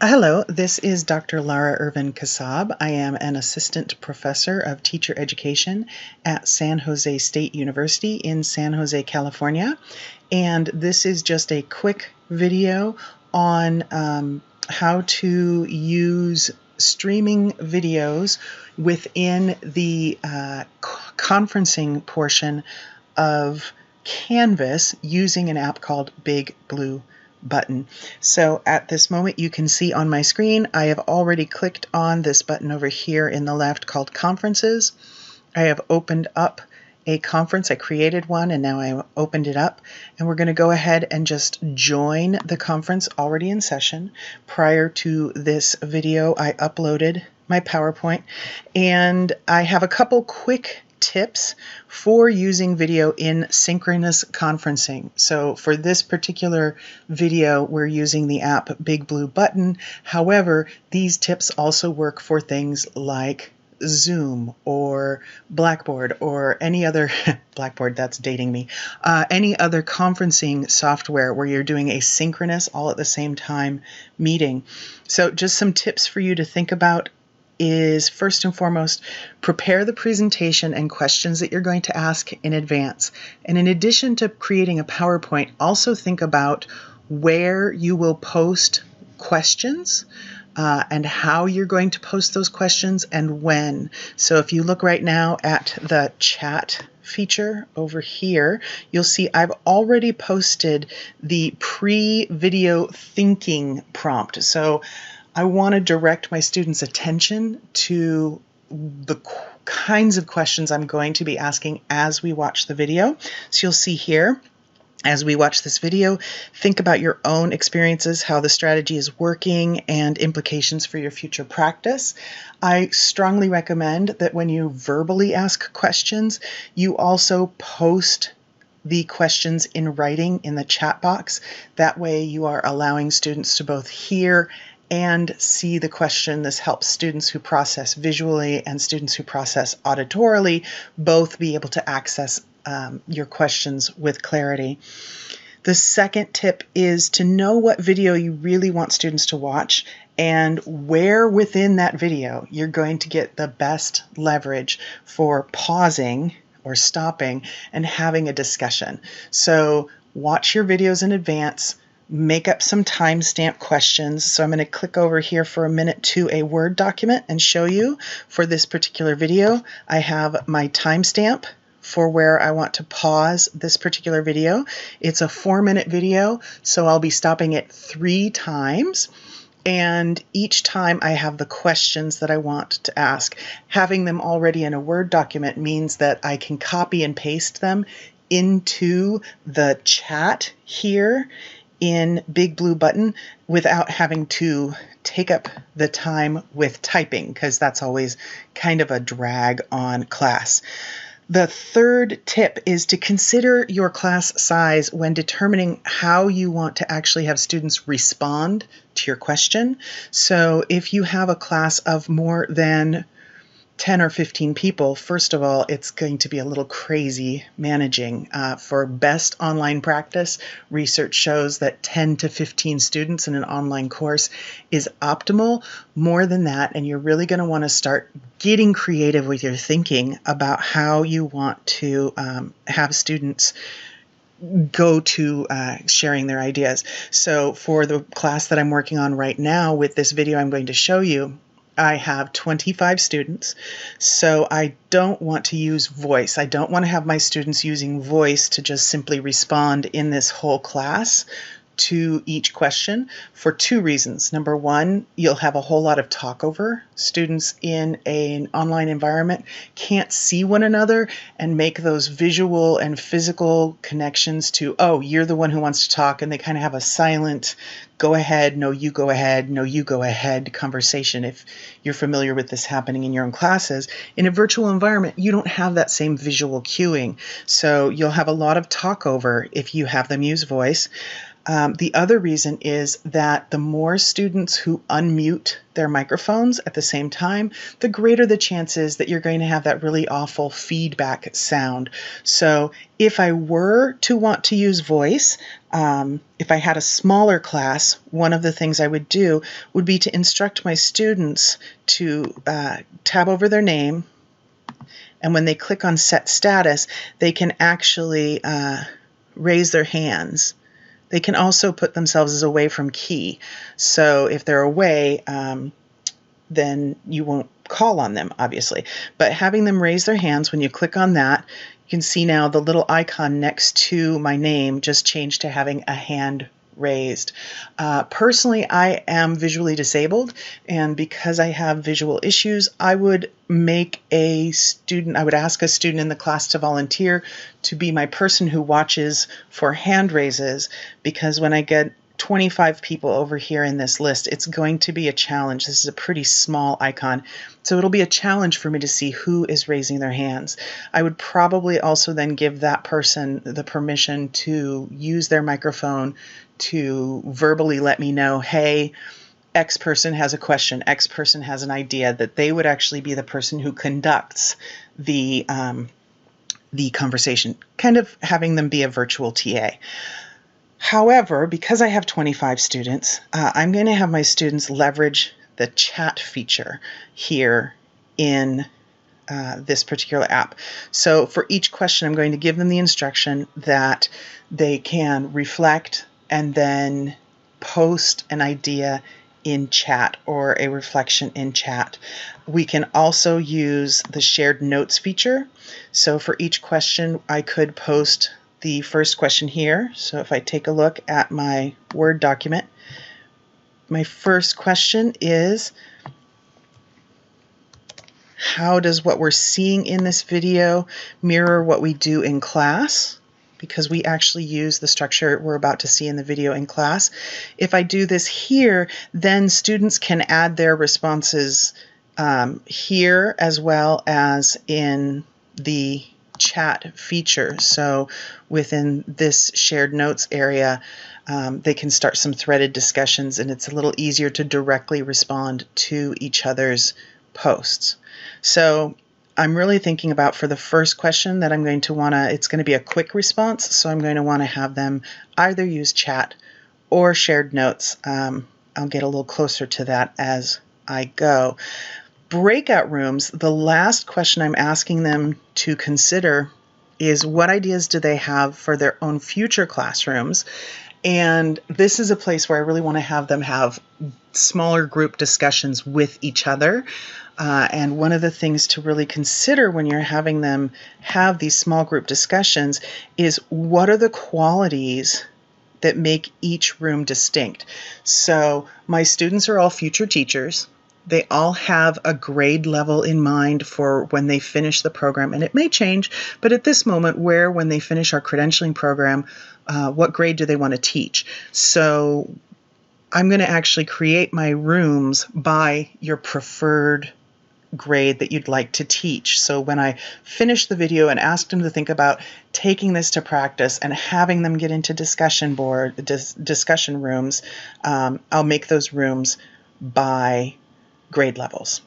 Hello, this is Dr. Lara Ervin-Kassab. I am an assistant professor of teacher education at San Jose State University in San Jose, California. And this is just a quick video on how to use streaming videos within the conferencing portion of Canvas using an app called Big Blue Button. So at this moment you can see on my screen I have already clicked on this button over here in the left called Conferences. I have opened up a conference. I created one and now I opened it up, and we're going to go ahead and just join the conference already in session. Prior to this video I uploaded my PowerPoint, and I have a couple quick tips for using video in synchronous conferencing. So for this particular video, we're using the app Big Blue Button. However, these tips also work for things like Zoom or Blackboard or any other Blackboard, that's dating me, any other conferencing software where you're doing a synchronous all at the same time meeting. So just some tips for you to think about is, first and foremost, prepare the presentation and questions that you're going to ask in advance. And in addition to creating a PowerPoint, also think about where you will post questions and how you're going to post those questions and when. So if you look right now at the chat feature over here, you'll see I've already posted the pre-video thinking prompt. So I want to direct my students' attention to the kinds of questions I'm going to be asking as we watch the video. So you'll see here, as we watch this video, think about your own experiences, how the strategy is working, and implications for your future practice. I strongly recommend that when you verbally ask questions, you also post the questions in writing in the chat box. That way you are allowing students to both hear and see the question. This helps students who process visually and students who process auditorily both be able to access your questions with clarity. The second tip is to know what video you really want students to watch and where within that video you're going to get the best leverage for pausing or stopping and having a discussion. So watch your videos in advance. Make up some timestamp questions. So I'm going to click over here for a minute to a Word document and show you for this particular video. I have my timestamp for where I want to pause this particular video. It's a 4-minute video, so I'll be stopping it 3 times. And each time I have the questions that I want to ask. Having them already in a Word document means that I can copy and paste them into the chat here in Big Blue Button without having to take up the time with typing, because that's always kind of a drag on class. The third tip is to consider your class size when determining how you want to actually have students respond to your question. So if you have a class of more than 10 or 15 people, first of all, it's going to be a little crazy managing. For best online practice, research shows that 10 to 15 students in an online course is optimal. More than that, and you're really going to want to start getting creative with your thinking about how you want to have students go to sharing their ideas. So for the class that I'm working on right now with this video I'm going to show you, I have 25 students, so I don't want to use voice. I don't want to have my students using voice to just simply respond in this whole class to each question for 2 reasons. Number one, you'll have a whole lot of talk over. Students in an online environment can't see one another and make those visual and physical connections to, oh, you're the one who wants to talk, and they kind of have a silent go ahead, no, you go ahead, no, you go ahead conversation. If you're familiar with this happening in your own classes, in a virtual environment, you don't have that same visual cueing. So you'll have a lot of talk over if you have them use voice. The other reason is that the more students who unmute their microphones at the same time, the greater the chances that you're going to have that really awful feedback sound. So if I were to want to use voice, if I had a smaller class, one of the things I would do would be to instruct my students to tab over their name, and when they click on Set Status, they can actually raise their hands. They can also put themselves as away from key. So if they're away, then you won't call on them, obviously. But having them raise their hands, when you click on that, you can see now the little icon next to my name just changed to having a hand raised. Personally, I am visually disabled, and because I have visual issues, I would ask a student in the class to volunteer to be my person who watches for hand raises, because when I get 25 people over here in this list, it's going to be a challenge. This is a pretty small icon, so it'll be a challenge for me to see who is raising their hands. I would probably also then give that person the permission to use their microphone to verbally let me know, hey, X person has a question, X person has an idea, that they would actually be the person who conducts the conversation, kind of having them be a virtual TA. However, because I have 25 students, I'm going to have my students leverage the chat feature here in this particular app. So for each question, I'm going to give them the instruction that they can reflect and then post an idea in chat or a reflection in chat. We can also use the shared notes feature. So for each question, I could post the first question here. So if I take a look at my Word document, my first question is, how does what we're seeing in this video mirror what we do in class? Because we actually use the structure we're about to see in the video in class. If I do this here, then students can add their responses here as well as in the chat feature. So within this shared notes area, they can start some threaded discussions, and it's a little easier to directly respond to each other's posts. So I'm really thinking about, for the first question, that I'm going to want to, it's going to be a quick response, so I'm going to want to have them either use chat or shared notes. I'll get a little closer to that as I go. Breakout rooms, the last question I'm asking them to consider is, what ideas do they have for their own future classrooms? And this is a place where I really want to have them have smaller group discussions with each other. And one of the things to really consider when you're having them have these small group discussions is, what are the qualities that make each room distinct? So my students are all future teachers. They all have a grade level in mind for when they finish the program, and it may change, but at this moment, when they finish our credentialing program, what grade do they want to teach? So I'm going to actually create my rooms by your preferred grade that you'd like to teach. So when I finish the video and ask them to think about taking this to practice and having them get into discussion rooms, I'll make those rooms by grade levels.